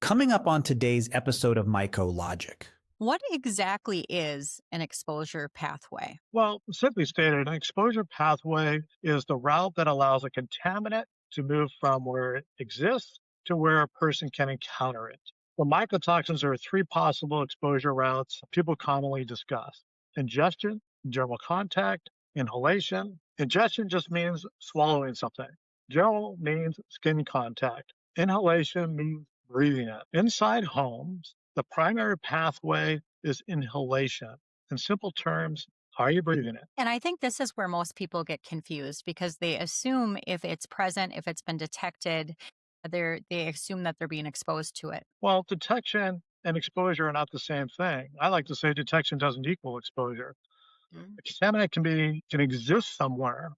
Coming up on today's episode of MycoLogic. What exactly is an exposure pathway? Well, simply stated, an exposure pathway is the route that allows a contaminant to move from where it exists to where a person can encounter it. Well, mycotoxins, there are three possible exposure routes people commonly discuss: ingestion, dermal contact, inhalation. Ingestion just means swallowing something. Dermal means skin contact. Inhalation means breathing it. Inside homes, the primary pathway is inhalation. In simple terms, are you breathing it? And I think this is where most people get confused because they assume if it's present, if it's been detected, they assume that they're being exposed to it. Well, detection and exposure are not the same thing. I like to say detection doesn't equal exposure. Mm. A contaminant can exist somewhere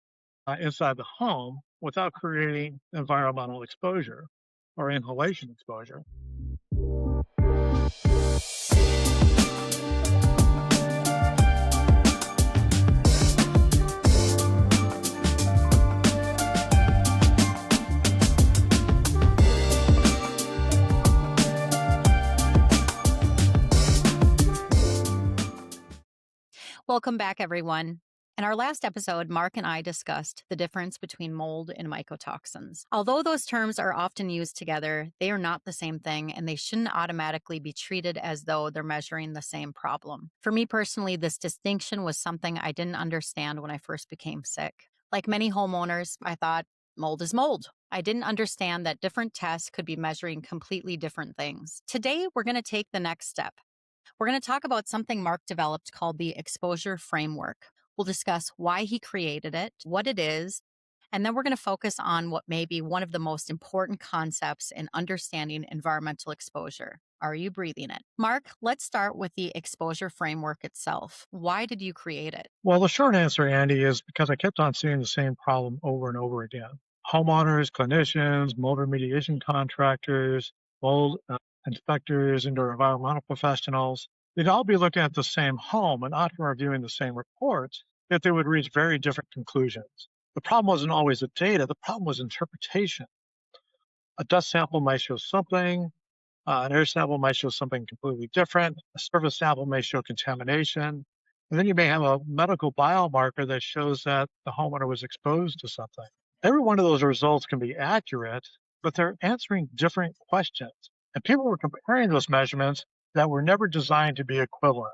inside the home without creating environmental exposure or inhalation exposure. Welcome back, everyone. In our last episode, Mark and I discussed the difference between mold and mycotoxins. Although those terms are often used together, they are not the same thing and they shouldn't automatically be treated as though they're measuring the same problem. For me personally, this distinction was something I didn't understand when I first became sick. Like many homeowners, I thought mold is mold. I didn't understand that different tests could be measuring completely different things. Today, we're going to take the next step. We're going to talk about something Mark developed called the Exposure Framework. We'll discuss why he created it, what it is, and then we're going to focus on what may be one of the most important concepts in understanding environmental exposure. Are you breathing it? Mark, let's start with the exposure framework itself. Why did you create it? Well, the short answer, Andy, is because I kept on seeing the same problem over and over again. Homeowners, clinicians, mold remediation contractors, mold inspectors, indoor environmental professionals, they'd all be looking at the same home and often reviewing the same reports, yet they would reach very different conclusions. The problem wasn't always the data, the problem was interpretation. A dust sample might show something, an air sample might show something completely different, a surface sample may show contamination, and then you may have a medical biomarker that shows that the homeowner was exposed to something. Every one of those results can be accurate, but they're answering different questions. And people were comparing those measurements that were never designed to be equivalent.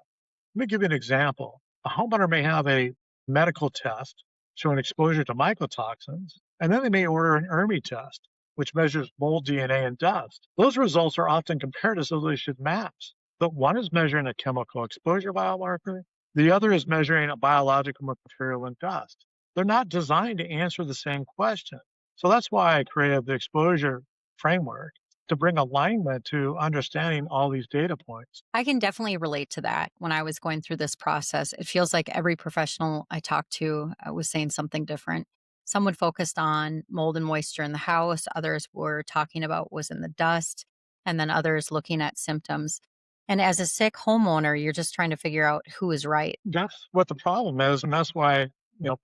Let me give you an example. A homeowner may have a medical test showing exposure to mycotoxins, and then they may order an ERMI test, which measures mold DNA and dust. Those results are often compared as though they should match, but one is measuring a chemical exposure biomarker, the other is measuring a biological material in dust. They're not designed to answer the same question. So that's why I created the exposure framework, to bring alignment to understanding all these data points. I can definitely relate to that. When I was going through this process, it feels like every professional I talked to was saying something different. Some would focus on mold and moisture in the house, others were talking about what was in the dust, and then others looking at symptoms. And as a sick homeowner, you're just trying to figure out who is right. That's what the problem is, and that's why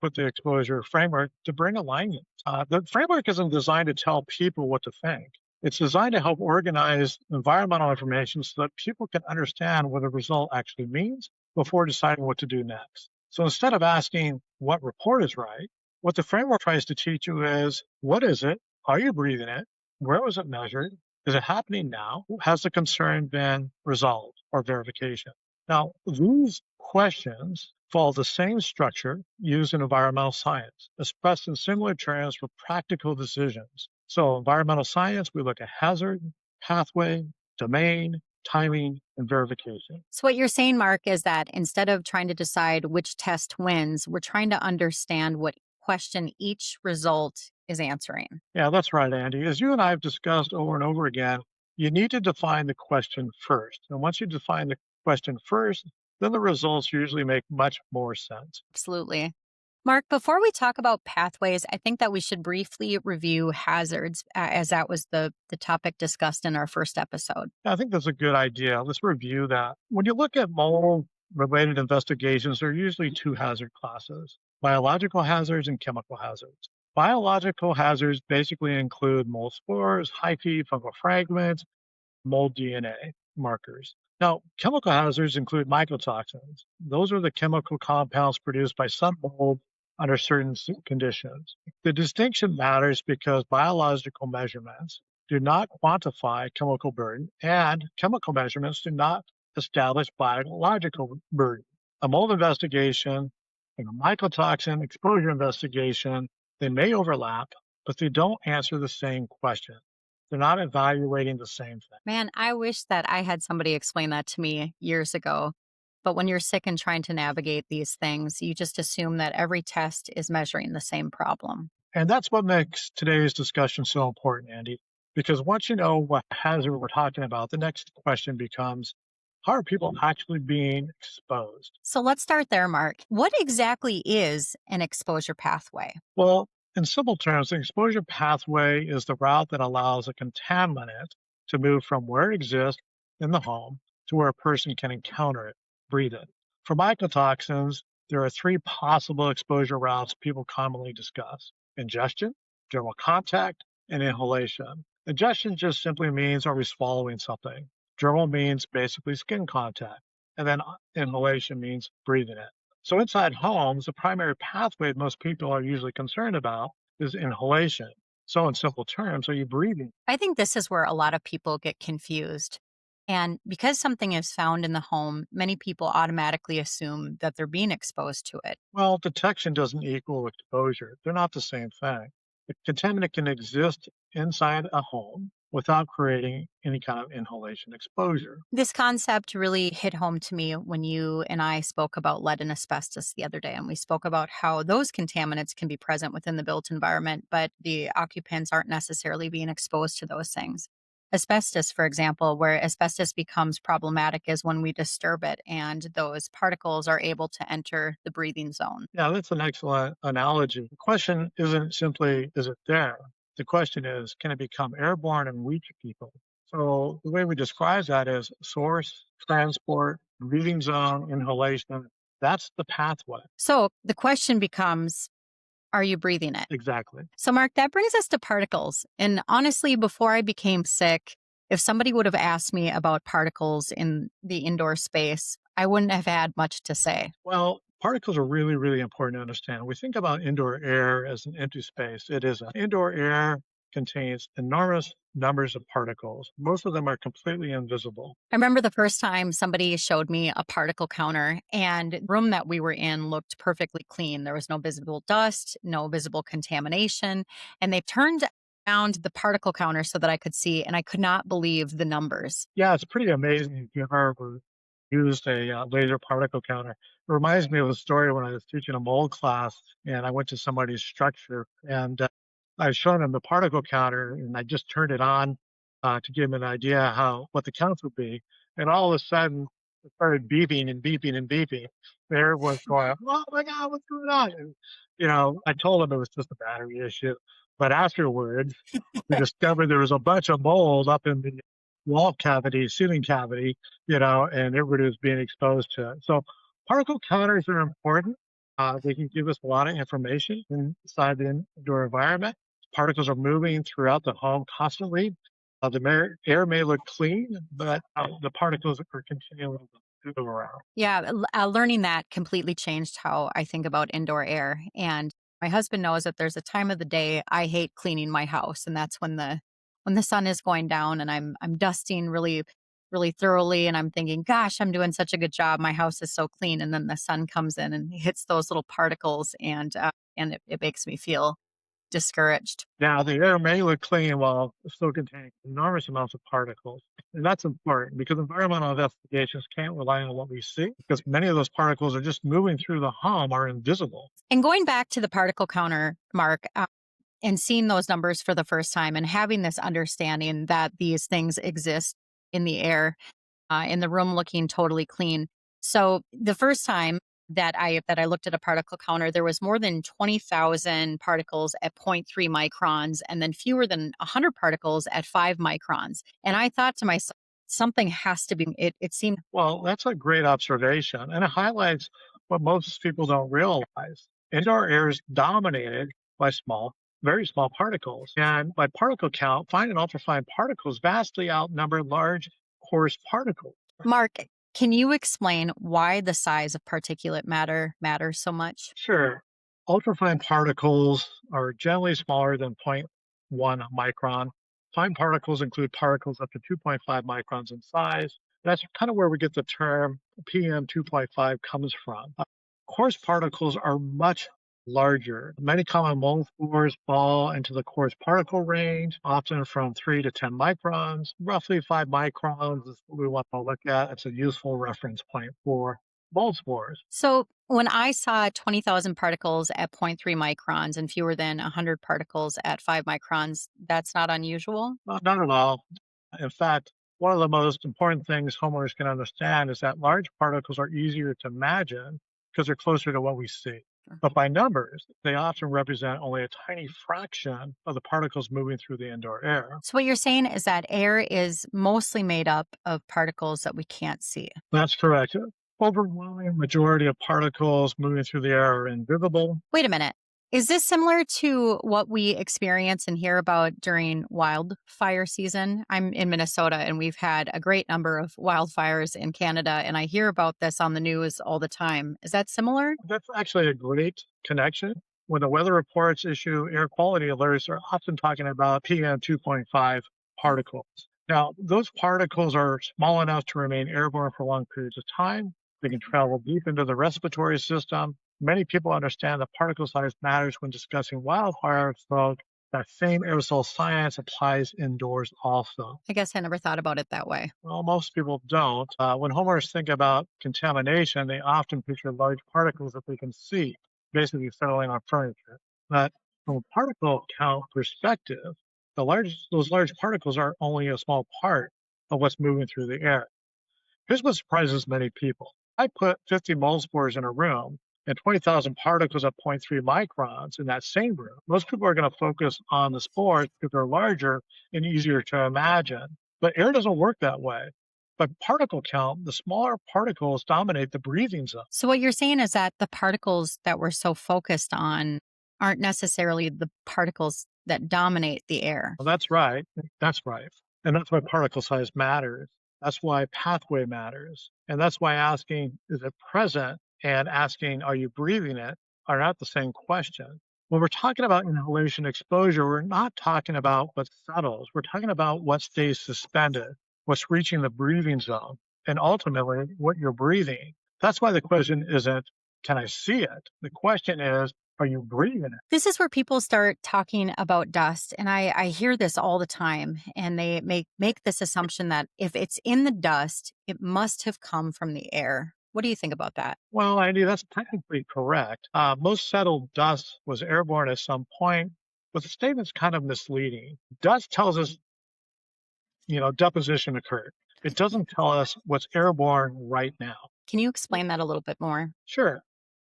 put the exposure framework to bring alignment. The framework isn't designed to tell people what to think. It's designed to help organize environmental information so that people can understand what a result actually means before deciding what to do next. So instead of asking what report is right, what the framework tries to teach you is, what is it? Are you breathing it? Where was it measured? Is it happening now? Has the concern been resolved or verification? Now, these questions follow the same structure used in environmental science, expressed in similar terms for practical decisions. So environmental science, we look at hazard, pathway, domain, timing, and verification. So, what you're saying, Mark, is that instead of trying to decide which test wins, we're trying to understand what question each result is answering. Yeah, that's right, Andy. As you and I have discussed over and over again, you need to define the question first. And once you define the question first, then the results usually make much more sense. Absolutely. Mark, before we talk about pathways, I think that we should briefly review hazards, as that was the topic discussed in our first episode. I think that's a good idea. Let's review that. When you look at mold-related investigations, there are usually two hazard classes: biological hazards and chemical hazards. Biological hazards basically include mold spores, hyphae, fungal fragments, mold DNA markers. Now, chemical hazards include mycotoxins. Those are the chemical compounds produced by some mold under certain conditions. The distinction matters because biological measurements do not quantify chemical burden, and chemical measurements do not establish biological burden. A mold investigation and a mycotoxin exposure investigation, they may overlap, but they don't answer the same question. They're not evaluating the same thing. Man, I wish that I had somebody explain that to me years ago. But when you're sick and trying to navigate these things, you just assume that every test is measuring the same problem. And that's what makes today's discussion so important, Andy, because once you know what hazard we're talking about, the next question becomes, how are people actually being exposed? So let's start there, Mark. What exactly is an exposure pathway? Well, in simple terms, the exposure pathway is the route that allows a contaminant to move from where it exists in the home to where a person can encounter it, breathe it. For mycotoxins, there are three possible exposure routes people commonly discuss: ingestion, dermal contact, and inhalation. Ingestion just simply means, are we swallowing something? Dermal means basically skin contact. And then inhalation means breathing it. So inside homes, the primary pathway most people are usually concerned about is inhalation. So in simple terms, are you breathing? I think this is where a lot of people get confused. And because something is found in the home, many people automatically assume that they're being exposed to it. Well, detection doesn't equal exposure. They're not the same thing. A contaminant can exist inside a home without creating any kind of inhalation exposure. This concept really hit home to me when you and I spoke about lead and asbestos the other day. And we spoke about how those contaminants can be present within the built environment, but the occupants aren't necessarily being exposed to those things. Asbestos, for example, where asbestos becomes problematic is when we disturb it and those particles are able to enter the breathing zone. Yeah, that's an excellent analogy. The question isn't simply, is it there? The question is, can it become airborne and reach people? So the way we describe that is source, transport, breathing zone, inhalation. That's the pathway. So the question becomes, are you breathing it? Exactly. So, Mark, that brings us to particles. And honestly, before I became sick, if somebody would have asked me about particles in the indoor space, I wouldn't have had much to say. Well, particles are really, really important to understand. We think about indoor air as an empty space. It isn't. Indoor air contains enormous numbers of particles. Most of them are completely invisible. I remember the first time somebody showed me a particle counter, and the room that we were in looked perfectly clean. There was no visible dust, no visible contamination. And they turned around the particle counter so that I could see, and I could not believe the numbers. Yeah, it's pretty amazing if you've ever used a laser particle counter. It reminds me of a story when I was teaching a mold class and I went to somebody's structure and I showed them the particle counter and I just turned it on to give them an idea what the counts would be. And all of a sudden it started beeping and beeping and beeping. There was going, oh my God, what's going on? And, I told them it was just a battery issue. But afterwards, we discovered there was a bunch of mold up in the wall cavity, ceiling cavity, and everybody was being exposed to it. So particle counters are important. They can give us a lot of information inside the indoor environment. Particles are moving throughout the home constantly. The air may look clean, but the particles are continuing to move around. Yeah, learning that completely changed how I think about indoor air. And my husband knows that there's a time of the day I hate cleaning my house, and that's when the sun is going down and I'm dusting really really thoroughly and I'm thinking, gosh, I'm doing such a good job. My house is so clean, and then the sun comes in and hits those little particles, and it makes me feel discouraged. Now, the air may look clean while still containing enormous amounts of particles. And that's important because environmental investigations can't rely on what we see because many of those particles are just moving through the home are invisible. And going back to the particle counter, Mark, and seeing those numbers for the first time and having this understanding that these things exist in the air, in the room looking totally clean. So the first time that I looked at a particle counter, there was more than 20,000 particles at zero point 0.3 microns, and then fewer than 100 particles at 5 microns. And I thought to myself, something has to be. It seemed. Well, that's a great observation, and it highlights what most people don't realize. Indoor air is dominated by small very small particles. And by particle count, fine and ultrafine particles vastly outnumber large, coarse particles. Mark, can you explain why the size of particulate matter matters so much? Sure, ultrafine particles are generally smaller than zero point 0.1 micron. Fine particles include particles up to 2.5 microns in size. That's kind of where we get the term PM 2.5 comes from. Coarse particles are much larger. Many common mold spores fall into the coarse particle range, often from 3 to 10 microns. Roughly 5 microns is what we want to look at. It's a useful reference point for mold spores. So, when I saw 20,000 particles at zero point 0.3 microns and fewer than 100 particles at 5 microns, that's not unusual? Not at all. In fact, one of the most important things homeowners can understand is that large particles are easier to imagine because they're closer to what we see. Sure. But by numbers, they often represent only a tiny fraction of the particles moving through the indoor air. So, what you're saying is that air is mostly made up of particles that we can't see. That's correct. Overwhelming majority of particles moving through the air are invisible. Wait a minute. Is this similar to what we experience and hear about during wildfire season? I'm in Minnesota and we've had a great number of wildfires in Canada, and I hear about this on the news all the time. Is that similar? That's actually a great connection. When the weather reports issue air quality alerts, they're often talking about PM 2.5 particles. Now, those particles are small enough to remain airborne for long periods of time. They can travel deep into the respiratory system. Many people understand that particle size matters when discussing wildfires, so that same aerosol science applies indoors also. I guess I never thought about it that way. Well, most people don't. When homeowners think about contamination, they often picture large particles that they can see, basically settling on furniture. But from a particle count perspective, those large particles are only a small part of what's moving through the air. Here's what surprises many people. I put 50 mold spores in a room and 20,000 particles at zero point 0.3 microns in that same room. Most people are going to focus on the spores because they're larger and easier to imagine. But air doesn't work that way. By particle count, the smaller particles dominate the breathing zone. So, what you're saying is that the particles that we're so focused on aren't necessarily the particles that dominate the air. Well, that's right. That's right. And that's why particle size matters. That's why pathway matters. And that's why asking, is it present, and asking, are you breathing it, are not the same question. When we're talking about inhalation exposure, we're not talking about what settles. We're talking about what stays suspended, what's reaching the breathing zone, and ultimately what you're breathing. That's why the question isn't, can I see it? The question is, are you breathing it? This is where people start talking about dust. And I hear this all the time. And they make this assumption that if it's in the dust, it must have come from the air. What do you think about that? Well, Andi, that's technically correct. Most settled dust was airborne at some point, but the statement's kind of misleading. Dust tells us, deposition occurred. It doesn't tell us what's airborne right now. Can you explain that a little bit more? Sure.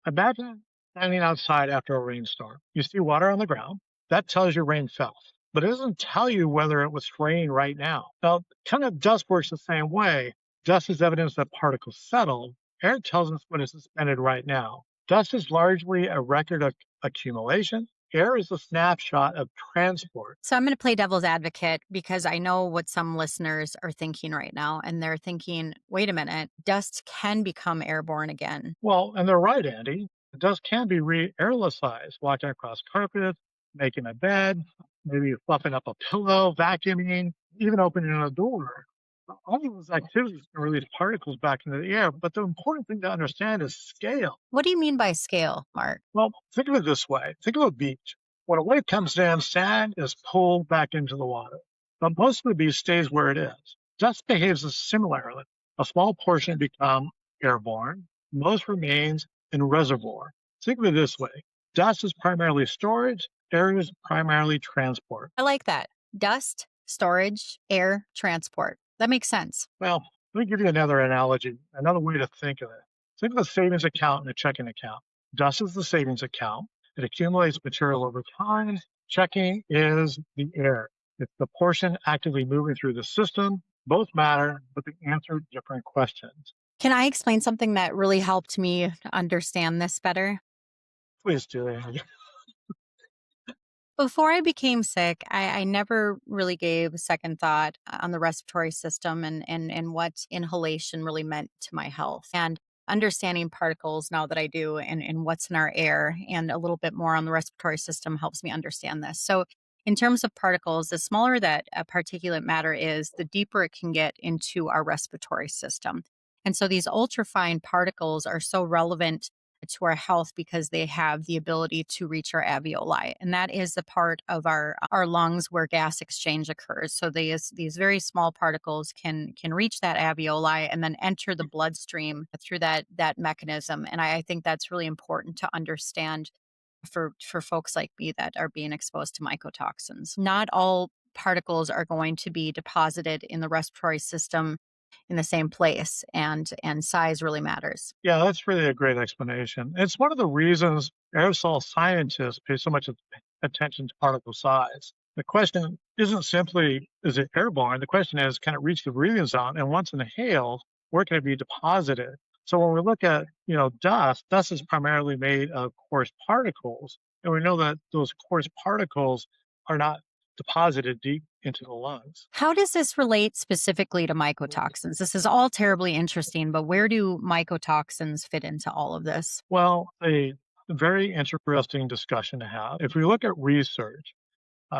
Imagine standing outside after a rainstorm. You see water on the ground. That tells you rain fell, but it doesn't tell you whether it was raining right now. Now, kind of dust works the same way. Dust is evidence that particles settled. Air tells us what is suspended right now. Dust is largely a record of accumulation. Air is a snapshot of transport. So I'm going to play devil's advocate because I know what some listeners are thinking right now. And they're thinking, wait a minute, dust can become airborne again. Well, and they're right, Andi. Dust can be re-aerosolized, walking across carpet, making a bed, maybe fluffing up a pillow, vacuuming, even opening a door. All of those activities can release particles back into the air, but the important thing to understand is scale. What do you mean by scale, Mark? Well, think of it this way. Think of a beach. When a wave comes in, sand is pulled back into the water, but most of the beach stays where it is. Dust behaves similarly. A small portion becomes airborne. Most remains in reservoir. Think of it this way. Dust is primarily storage. Air is primarily transport. I like that. Dust, storage, air, transport. That makes sense. Well, let me give you another analogy, another way to think of it. Think of a savings account and a checking account. Dust is the savings account. It accumulates material over time. Checking is the air. It's the portion actively moving through the system. Both matter, but they answer different questions. Can I explain something that really helped me understand this better? Please do. Before I became sick, I never really gave a second thought on the respiratory system and what inhalation really meant to my health. And understanding particles now that I do and what's in our air and a little bit more on the respiratory system helps me understand this. So, in terms of particles, the smaller that a particulate matter is, the deeper it can get into our respiratory system. And so these ultrafine particles are so relevant to our health because they have the ability to reach our alveoli, and that is the part of our lungs where gas exchange occurs. So these very small particles can reach that alveoli and then enter the bloodstream through that mechanism. And I think that's really important to understand for folks like me that are being exposed to mycotoxins. Not all particles are going to be deposited in the respiratory system in the same place, and size really matters. Yeah, that's really a great explanation. It's one of the reasons aerosol scientists pay so much attention to particle size. The question isn't simply, is it airborne? The question is, can it reach the breathing zone? And once inhaled, where can it be deposited? So when we look at, dust is primarily made of coarse particles. And we know that those coarse particles are not deposited deep into the lungs. How does this relate specifically to mycotoxins? This is all terribly interesting, but where do mycotoxins fit into all of this? Well, a very interesting discussion to have. If we look at research,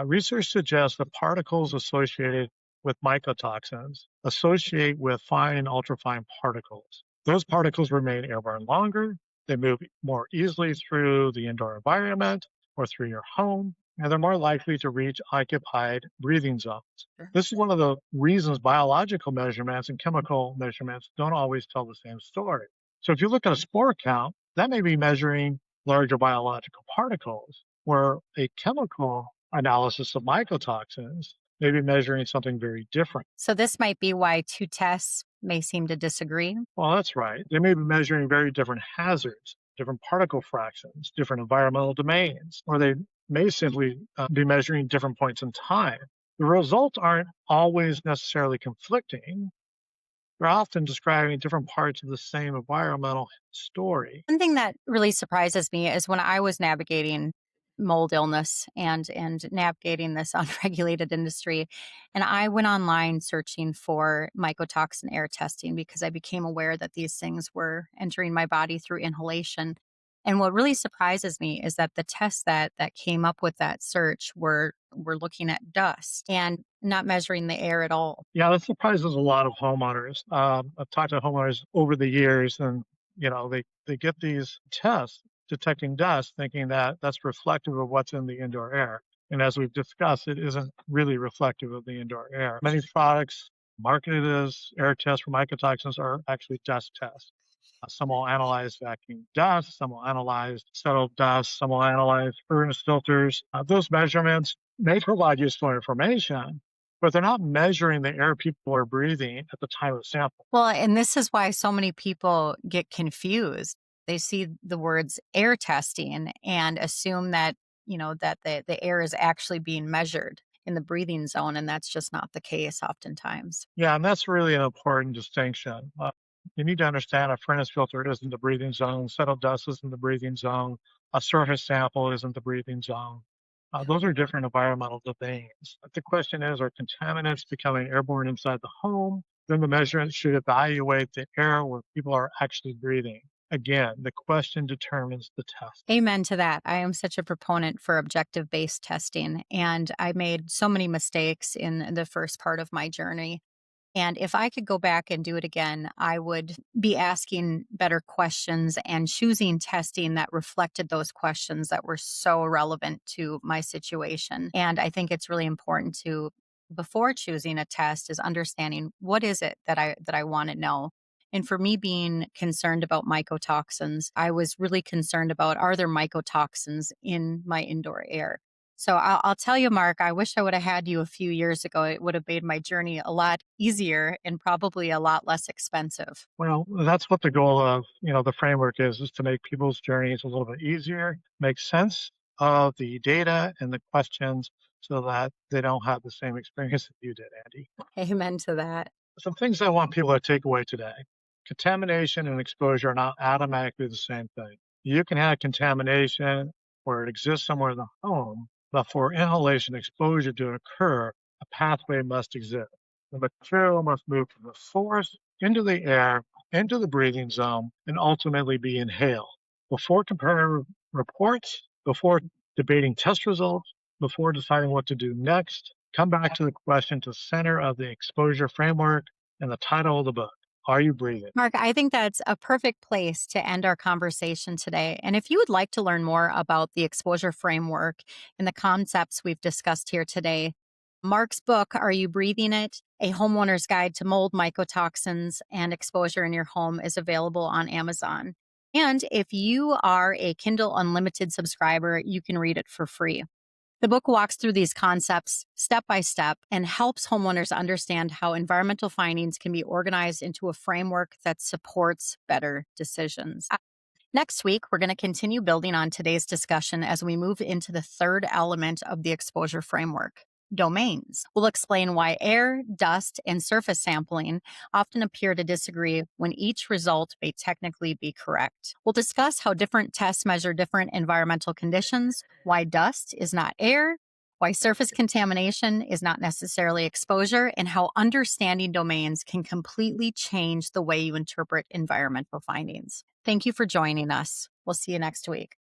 research suggests that particles associated with mycotoxins associate with fine and ultrafine particles. Those particles remain airborne longer, they move more easily through the indoor environment or through your home, and they're more likely to reach occupied breathing zones. Sure. This is one of the reasons biological measurements and chemical measurements don't always tell the same story. So if you look at a spore count, that may be measuring larger biological particles, where a chemical analysis of mycotoxins may be measuring something very different. So this might be why two tests may seem to disagree. Well, that's right. They may be measuring very different hazards, different particle fractions, different environmental domains, or they may simply be measuring different points in time. The results aren't always necessarily conflicting. They're often describing different parts of the same environmental story. One thing that really surprises me is when I was navigating mold illness and navigating this unregulated industry, and I went online searching for mycotoxin air testing because I became aware that these things were entering my body through inhalation. And what really surprises me is that the tests that came up with that search were looking at dust and not measuring the air at all. Yeah, that surprises a lot of homeowners. I've talked to homeowners over the years, and they get these tests detecting dust, thinking that that's reflective of what's in the indoor air. And as we've discussed, it isn't really reflective of the indoor air. Many products marketed as air tests for mycotoxins are actually dust tests. Some will analyze vacuum dust, some will analyze settled dust, some will analyze furnace filters. Those measurements may provide useful information, but they're not measuring the air people are breathing at the time of sample. Well, and this is why so many people get confused. They see the words air testing and assume that, that the air is actually being measured in the breathing zone. And that's just not the case oftentimes. Yeah, and that's really an important distinction. You need to understand a furnace filter isn't the breathing zone, settled dust isn't the breathing zone, a surface sample isn't the breathing zone. Those are different environmental domains. But the question is, are contaminants becoming airborne inside the home? Then the measurement should evaluate the air where people are actually breathing. Again, the question determines the test. Amen to that. I am such a proponent for objective based testing, and I made so many mistakes in the first part of my journey. And if I could go back and do it again, I would be asking better questions and choosing testing that reflected those questions that were so relevant to my situation. And I think it's really important to, before choosing a test, is understanding what is it that I want to know. And for me, being concerned about mycotoxins, I was really concerned about, are there mycotoxins in my indoor air? So I'll tell you, Mark, I wish I would have had you a few years ago. It would have made my journey a lot easier and probably a lot less expensive. Well, that's what the goal of, the framework is to make people's journeys a little bit easier, make sense of the data and the questions so that they don't have the same experience that you did, Andy. Amen to that. Some things I want people to take away today. Contamination and exposure are not automatically the same thing. You can have contamination where it exists somewhere in the home, but for inhalation exposure to occur, a pathway must exist. The material must move from the source into the air, into the breathing zone, and ultimately be inhaled. Before comparing reports, before debating test results, before deciding what to do next, come back to the question at the center of the exposure framework and the title of the book. Are you breathing? Mark, I think that's a perfect place to end our conversation today. And if you would like to learn more about the exposure framework and the concepts we've discussed here today, Mark's book, Are You Breathing It? A Homeowner's Guide to Mold, Mycotoxins, and Exposure in Your Home is available on Amazon. And if you are a Kindle Unlimited subscriber, you can read it for free. The book walks through these concepts step by step and helps homeowners understand how environmental findings can be organized into a framework that supports better decisions. Next week, we're going to continue building on today's discussion as we move into the third element of the exposure framework. Domains. We'll explain why air, dust, and surface sampling often appear to disagree when each result may technically be correct. We'll discuss how different tests measure different environmental conditions, why dust is not air, why surface contamination is not necessarily exposure, and how understanding domains can completely change the way you interpret environmental findings. Thank you for joining us. We'll see you next week.